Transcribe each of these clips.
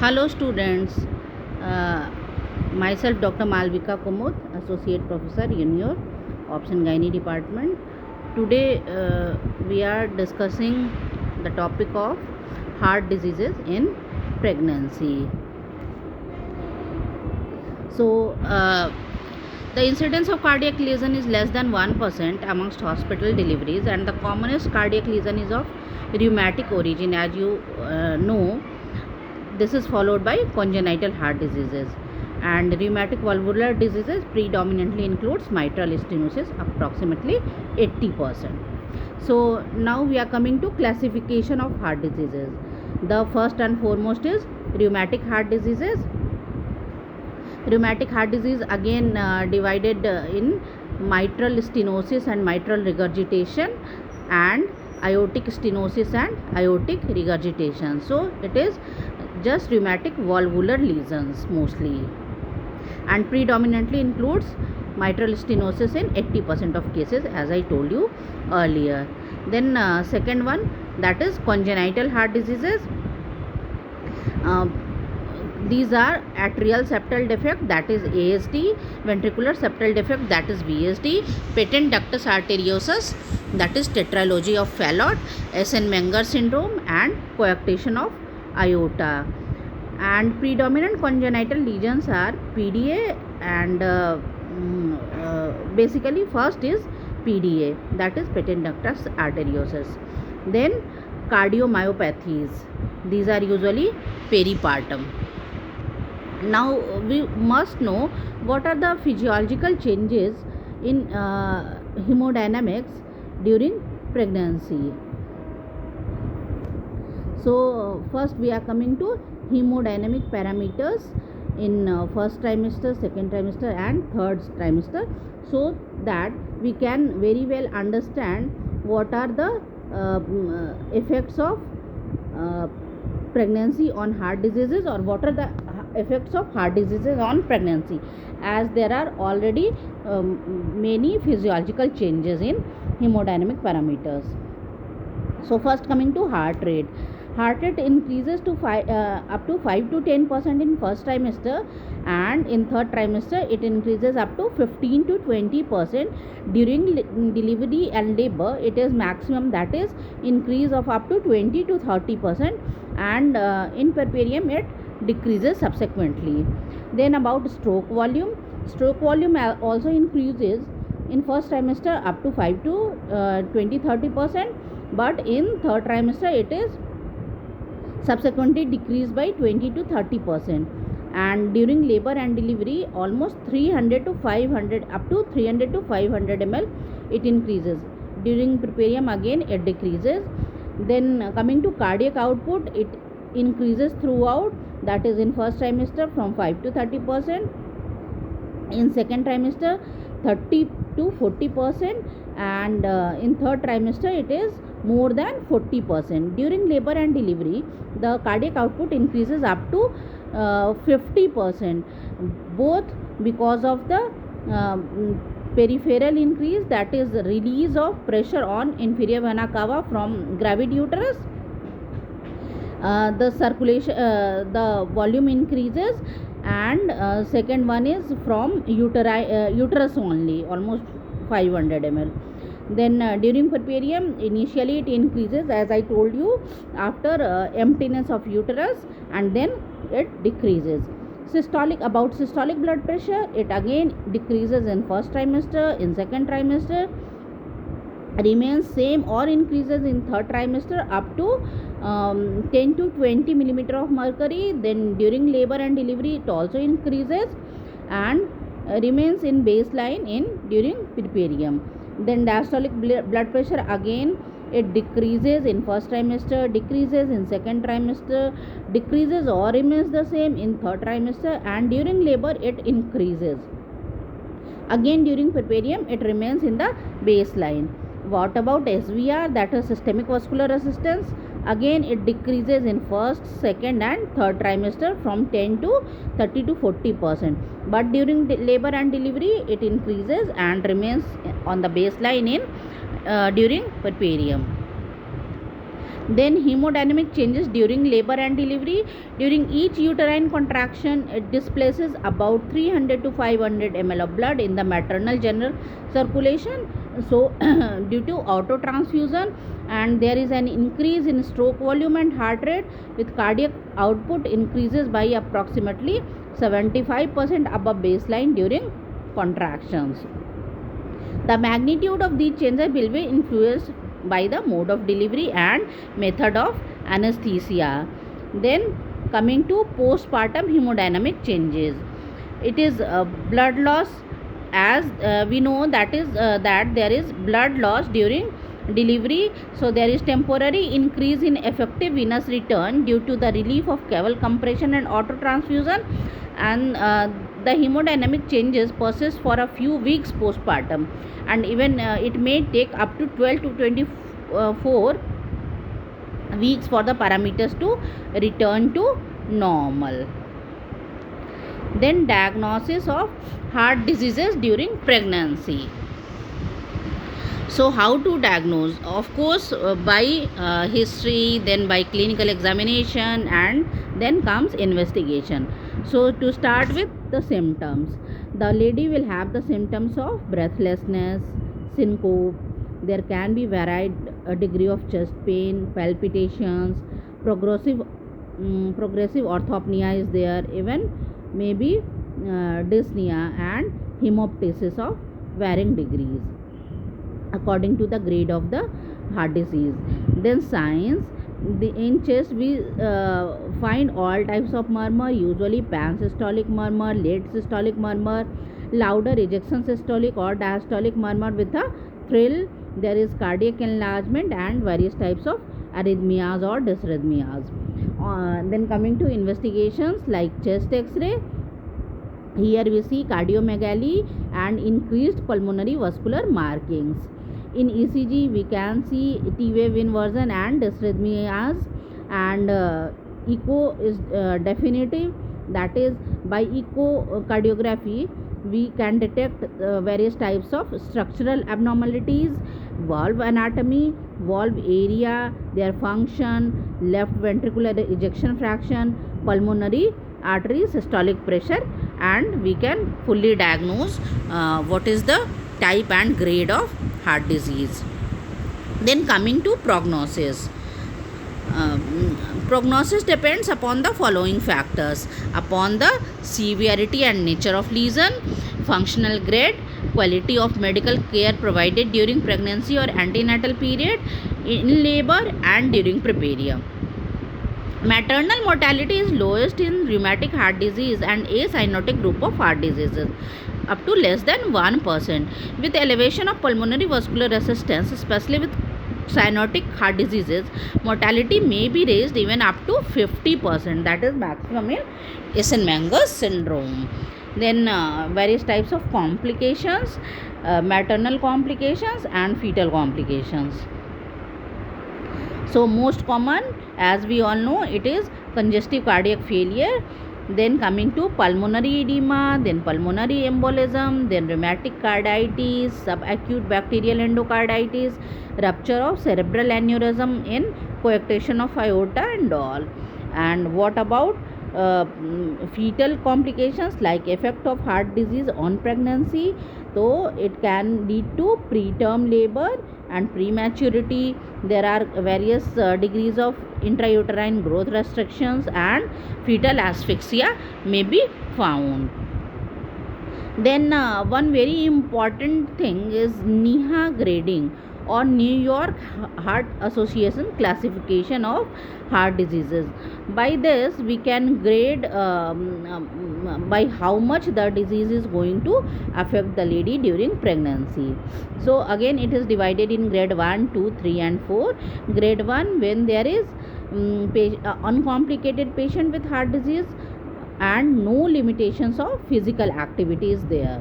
Hello students, uh, myself Dr. Malvika Kumud, Associate Professor in your Option Gynae Department. Today we are discussing the topic of heart diseases in pregnancy. So the incidence of cardiac lesion is less than 1% amongst hospital deliveries, and the commonest cardiac lesion is of rheumatic origin. As you know, this is followed by congenital heart diseases, and rheumatic valvular diseases predominantly includes mitral stenosis, approximately 80%. So now we are coming to classification of heart diseases. The first and foremost is rheumatic heart diseases. Rheumatic heart disease again divided in mitral stenosis and mitral regurgitation, and aortic stenosis and aortic regurgitation. So it is just rheumatic valvular lesions mostly, and predominantly includes mitral stenosis in 80% of cases, as I told you earlier. Then second one, that is congenital heart diseases. These are atrial septal defect, that is ASD, ventricular septal defect, that is VSD, patent ductus arteriosus, that is tetralogy of Fallot, Essen-Menger syndrome, and coarctation of aorta. And predominant congenital lesions are PDA, and basically first is PDA, that is patent ductus arteriosus. Then cardiomyopathies, these are usually peripartum. Now we must know what are the physiological changes in hemodynamics during pregnancy. So first we are coming to hemodynamic parameters in first trimester, second trimester, and third trimester, so that we can very well understand what are the effects of pregnancy on heart diseases, or what are the effects of heart diseases on pregnancy, as there are already many physiological changes in hemodynamic parameters. So first, coming to heart rate. Heart rate increases to up to 5 to 10% in first trimester, and in third trimester it increases up to 15 to 20%. During delivery and labor it is maximum, that is increase of up to 20 to 30%, and in puerperium it decreases subsequently. Then about stroke volume. Stroke volume also increases in first trimester up to 5 to 20-30%, but in third trimester it is subsequently decreased by 20 to 30%, and during labor and delivery almost 300 to 500, up to 300 to 500 ml it increases. During puerperium again it decreases. Then coming to cardiac output, it increases throughout, that is in first trimester from 5 to 30%, in second trimester 30 to 40%, and in third trimester it is more than 40%. During labor and delivery the cardiac output increases up to 50%, both because of the peripheral increase, that is release of pressure on inferior vena cava from gravid uterus. The circulation, the volume increases, and second one is from uterus only, almost 500 ml. Then during puerperium initially it increases, as I told you, after emptiness of uterus, and then it decreases. About systolic blood pressure, it again decreases in first trimester, in second trimester remains same or increases in third trimester up to 10 to 20 millimeter of mercury. Then during labor and delivery it also increases and remains in baseline in during puerperium. Then diastolic blood pressure, again it decreases in first trimester, decreases in second trimester, decreases or remains the same in third trimester, and during labor it increases. Again during puerperium it remains in the baseline. What about SVR, that is systemic vascular resistance? Again it decreases in first, second, and third trimester from 10 to 30 to 40%, but during labor and delivery it increases and remains on the baseline in during puerperium. Then hemodynamic changes during labor and delivery. During each uterine contraction, it displaces about 300 to 500 ml of blood in the maternal general circulation. So due to autotransfusion, and there is an increase in stroke volume and heart rate, with cardiac output increases by approximately 75% above baseline during contractions. The magnitude of these changes will be influenced by the mode of delivery and method of anesthesia. Then coming to postpartum hemodynamic changes, it is blood loss. As we know, that there is blood loss during delivery, so there is temporary increase in effective venous return due to the relief of caval compression and autotransfusion, and the hemodynamic changes persist for a few weeks postpartum, and even it may take up to 12 to 24 weeks for the parameters to return to normal. Then diagnosis of heart diseases during pregnancy. So how to diagnose? Of course, by history, then by clinical examination, and then comes investigation. So to start with the symptoms, the lady will have the symptoms of breathlessness, syncope. There can be varied degree of chest pain, palpitations, progressive orthopnea is there, even maybe dyspnea and hemoptysis of varying degrees according to the grade of the heart disease. Then signs, in chest we find all types of murmur, usually pansystolic murmur, late systolic murmur, louder ejection systolic or diastolic murmur with a thrill. There is cardiac enlargement and various types of arrhythmias or dysrhythmias. Then coming to investigations like chest x-ray, here we see cardiomegaly and increased pulmonary vascular markings. In ECG, we can see T-wave inversion and dysrhythmias, and echo is definitive. That is, by echocardiography, we can detect various types of structural abnormalities, valve anatomy, valve area, their function, left ventricular ejection fraction, pulmonary artery systolic pressure, and we can fully diagnose what is the type and grade of heart disease. Then coming to prognosis. Prognosis depends upon the following factors: upon the severity and nature of lesion, functional grade, quality of medical care provided during pregnancy or antenatal period, in labor and during preperium. Maternal mortality is lowest in rheumatic heart disease and acyanotic group of heart diseases, up to less than 1%. With elevation of pulmonary vascular resistance, especially with cyanotic heart diseases, mortality may be raised even up to 50%, that is maximum in Eisenmenger syndrome. Then various types of complications, maternal complications and fetal complications. So most common, as we all know, it is congestive cardiac failure. Then coming to pulmonary edema, then pulmonary embolism, then rheumatic carditis, subacute bacterial endocarditis, rupture of cerebral aneurysm in coarctation of aorta and all. And what about fetal complications like effect of heart disease on pregnancy? So it can lead to preterm labor and prematurity. There are various degrees of intrauterine growth restrictions, and fetal asphyxia may be found. Then one very important thing is NIHA grading, or New York Heart Association classification of heart diseases. By this we can grade by how much the disease is going to affect the lady during pregnancy. So again, it is divided in grade 1, 2, 3 and 4. Grade 1, when there is uncomplicated patient with heart disease and no limitations of physical activity is there.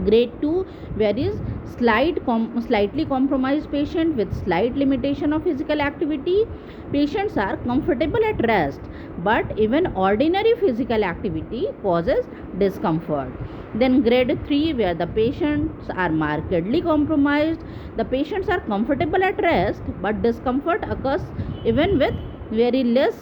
Grade 2, where is slightly compromised patient with slight limitation of physical activity. Patients are comfortable at rest, but even ordinary physical activity causes discomfort. Then grade 3, where the patients are markedly compromised. The patients are comfortable at rest, but discomfort occurs even with very less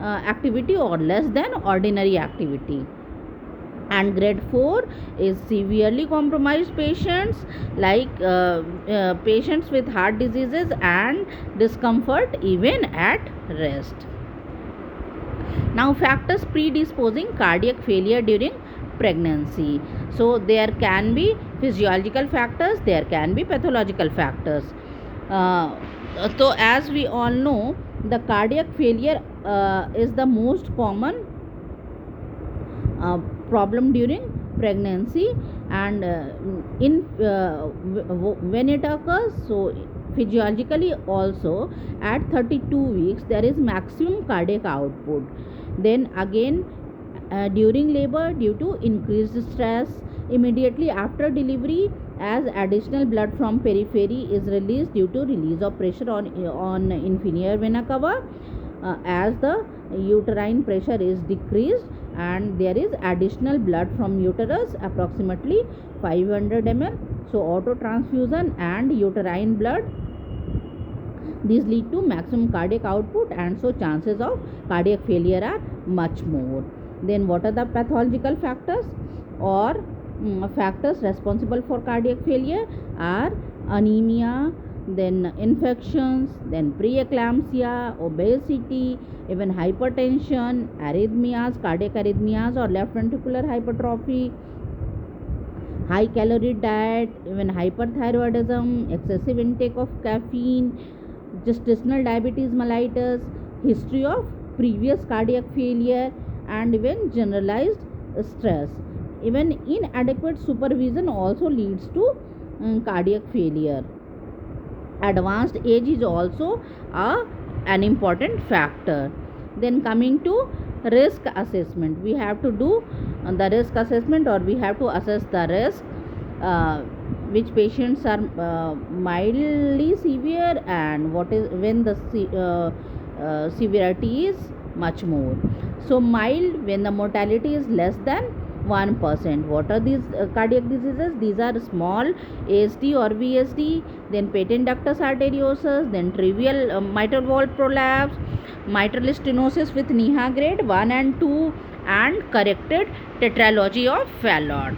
activity or less than ordinary activity. And grade 4 is severely compromised patients, like patients with heart diseases and discomfort even at rest. Now, factors predisposing cardiac failure during pregnancy. So there can be physiological factors, there can be pathological factors. So as we all know, the cardiac failure is the most common problem during pregnancy, and when it occurs, so physiologically also at 32 weeks there is maximum cardiac output. Then again, during labor, due to increased stress, immediately after delivery, as additional blood from periphery is released due to release of pressure on inferior vena cava, as the uterine pressure is decreased, and there is additional blood from uterus approximately 500 ml. So auto transfusion and uterine blood, these lead to maximum cardiac output, and so chances of cardiac failure are much more. Then what are the pathological factors or factors responsible for cardiac failure are anemia, then infections, then preeclampsia, obesity, even hypertension, arrhythmias, cardiac arrhythmias or left ventricular hypertrophy, high calorie diet, even hyperthyroidism, excessive intake of caffeine, gestational diabetes mellitus, history of previous cardiac failure, and even generalized stress. Even inadequate supervision also leads to cardiac failure. Advanced age is also an important factor. Then coming to risk assessment, we have to do the risk assessment, or we have to assess the risk which patients are mildly severe, and what is when the severity is much more. So mild, when the mortality is less than 1%. What are these cardiac diseases? These are small ASD or VSD, then patent ductus arteriosus, then trivial mitral valve prolapse, mitral stenosis with NIHA grade 1 and 2, and corrected tetralogy of Fallot.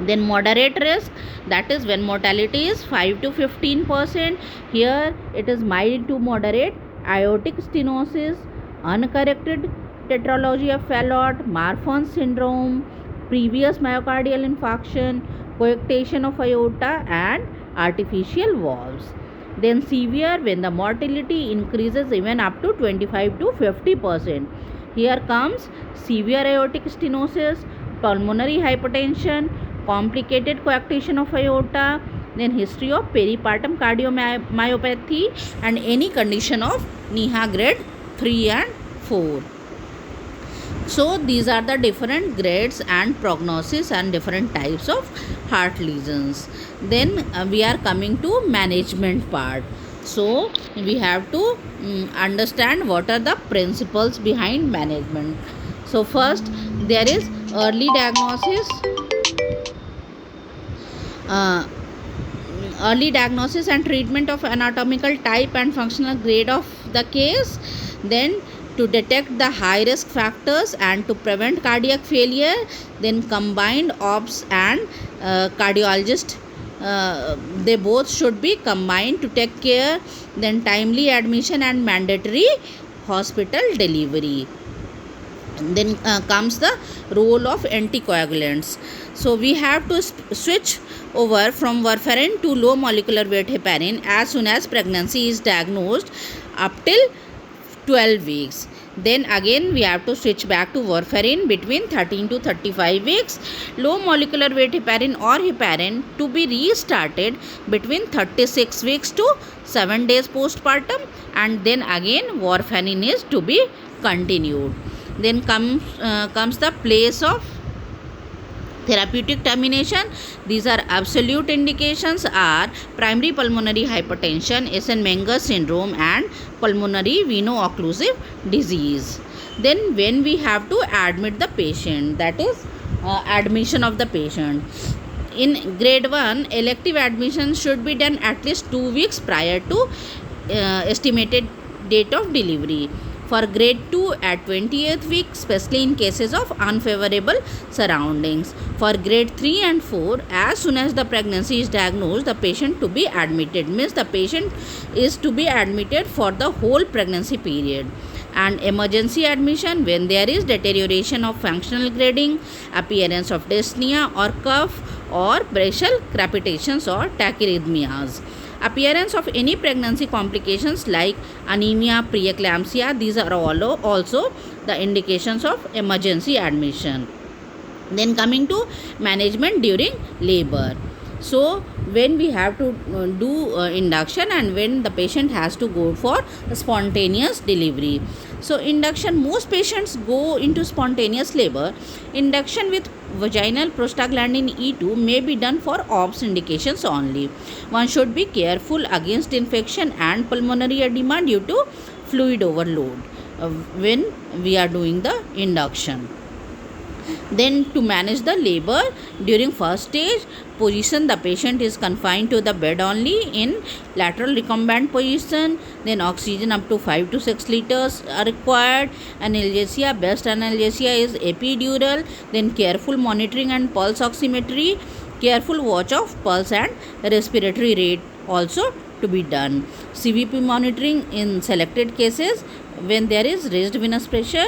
Then moderate risk, that is when mortality is 5 to 15%. Here it is mild to moderate aortic stenosis, uncorrected tetralogy of Fallot, Marfan syndrome, previous myocardial infarction, coarctation of aorta, and artificial valves. Then severe, when the mortality increases even up to 25 to 50%. Here comes severe aortic stenosis, pulmonary hypertension, complicated coarctation of aorta, then history of peripartum cardiomyopathy, and any condition of NIHA grade 3 and 4. So these are the different grades and prognosis and different types of heart lesions. Then we are coming to management part. So we have to understand what are the principles behind management. So first, there is early diagnosis. Early diagnosis and treatment of anatomical type and functional grade of the case. Then to detect the high risk factors and to prevent cardiac failure. Then combined ops and cardiologist, they both should be combined to take care. Then timely admission and mandatory hospital delivery. Then comes the role of anticoagulants. So we have to switch over from warfarin to low molecular weight heparin as soon as pregnancy is diagnosed up till 12 weeks. Then again we have to switch back to warfarin between 13 to 35 weeks. Low molecular weight heparin or heparin to be restarted between 36 weeks to 7 days postpartum, and then again warfarin is to be continued. Then comes the place of Therapeutic termination, these are absolute indications are primary pulmonary hypertension, Eisenmenger syndrome and pulmonary veno-occlusive disease. Then when we have to admit the patient, that is admission of the patient. In grade 1, elective admission should be done at least 2 weeks prior to estimated date of delivery. For grade 2 at 28th week, especially in cases of unfavorable surroundings. For grade 3 and 4, as soon as the pregnancy is diagnosed, the patient to be admitted, means the patient is to be admitted for the whole pregnancy period. And emergency admission when there is deterioration of functional grading, appearance of dyspnea or cough or brachial crepitations or tachyarrhythmias. Appearance of any pregnancy complications like anemia, preeclampsia, these are all also the indications of emergency admission. Then coming to management during labor. So when we have to do induction and when the patient has to go for spontaneous delivery. So induction, most patients go into spontaneous labor. Induction with vaginal prostaglandin E2 may be done for OBS indications only. One should be careful against infection and pulmonary edema due to fluid overload when we are doing the induction. Then to manage the labor during first stage, position the patient is confined to the bed only in lateral recumbent position. Then oxygen up to 5 to 6 liters are required. Analgesia, best analgesia is epidural. Then careful monitoring and pulse oximetry. Careful watch of pulse and respiratory rate also to be done. CVP monitoring in selected cases when there is raised venous pressure.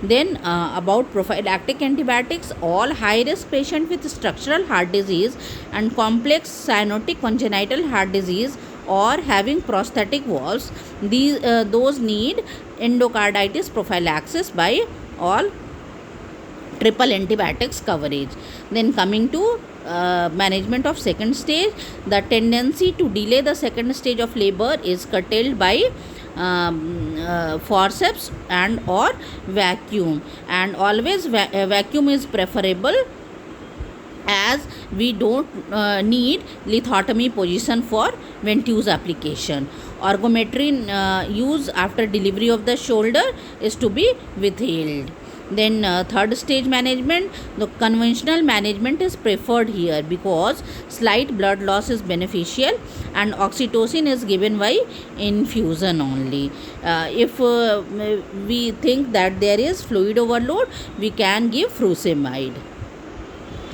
Then about prophylactic antibiotics, all high risk patients with structural heart disease and complex cyanotic congenital heart disease or having prosthetic valves, those need endocarditis prophylaxis by all triple antibiotics coverage. Then coming to management of second stage, the tendency to delay the second stage of labor is curtailed by forceps and or vacuum, and always vacuum is preferable as we don't need lithotomy position for ventouse application. Ergometry use after delivery of the shoulder is to be withheld. Then third stage management, the conventional management is preferred here because slight blood loss is beneficial and oxytocin is given by infusion only. If we think that there is fluid overload, we can give furosemide.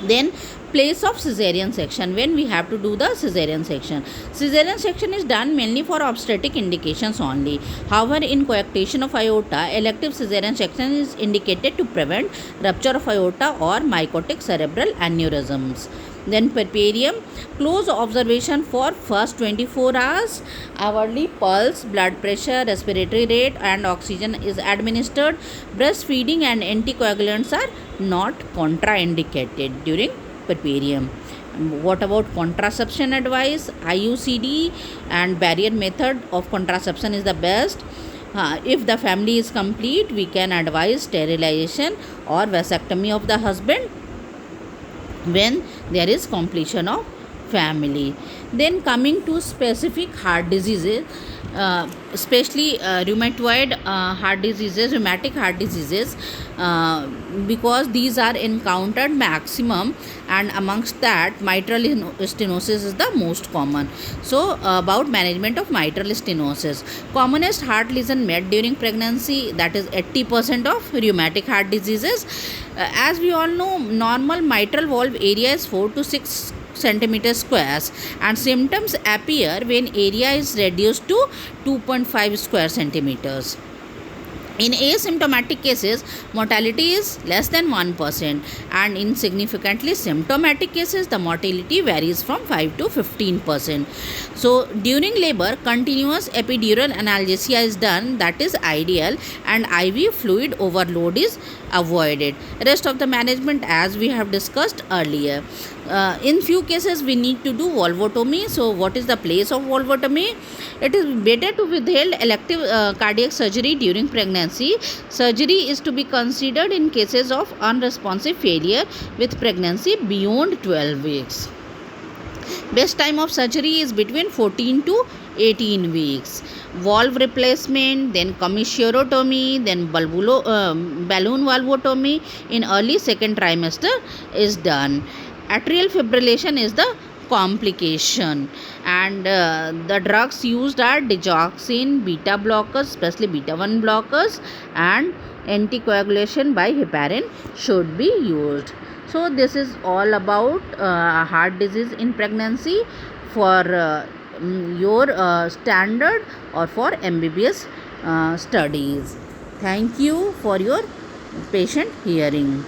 Then place of cesarean section, when we have to do the cesarean section. Cesarean section is done mainly for obstetric indications only. However, in coarctation of aorta, elective cesarean section is indicated to prevent rupture of aorta or mycotic cerebral aneurysms. Then puerperium, close observation for first 24 hours, hourly pulse, blood pressure, respiratory rate and oxygen is administered. Breastfeeding and anticoagulants are not contraindicated during puerperium. What about contraception advice? IUCD and barrier method of contraception is the best. If the family is complete, we can advise sterilization or vasectomy of the husband when there is completion of family. Then coming to specific heart diseases, especially rheumatoid heart diseases, rheumatic heart diseases, because these are encountered maximum, and amongst that mitral stenosis is the most common. So about management of mitral stenosis, commonest heart lesion met during pregnancy, that is 80% of rheumatic heart diseases. As we all know, normal mitral valve area is 4 to 6 centimeter squares and symptoms appear when area is reduced to 2.5 square centimeters. In asymptomatic cases, mortality is less than 1%, and in significantly symptomatic cases, the mortality varies from 5 to 15%. So, during labor, continuous epidural analgesia is done, that is ideal, and IV fluid overload is avoided. Rest of the management as we have discussed earlier. In few cases we need to do valvotomy. So what is the place of valvotomy? It is better to withhold elective cardiac surgery during pregnancy. Surgery is to be considered in cases of unresponsive failure with pregnancy beyond 12 weeks. Best time of surgery is between 14 to 18 weeks. Valve replacement, then commissurotomy, then balloon valvotomy in early second trimester is done. Atrial fibrillation is the complication, and the drugs used are digoxin, beta blockers, especially beta 1 blockers, and anticoagulation by heparin should be used. So this is all about heart disease in pregnancy for your standard or for MBBS studies. Thank you for your patient hearing.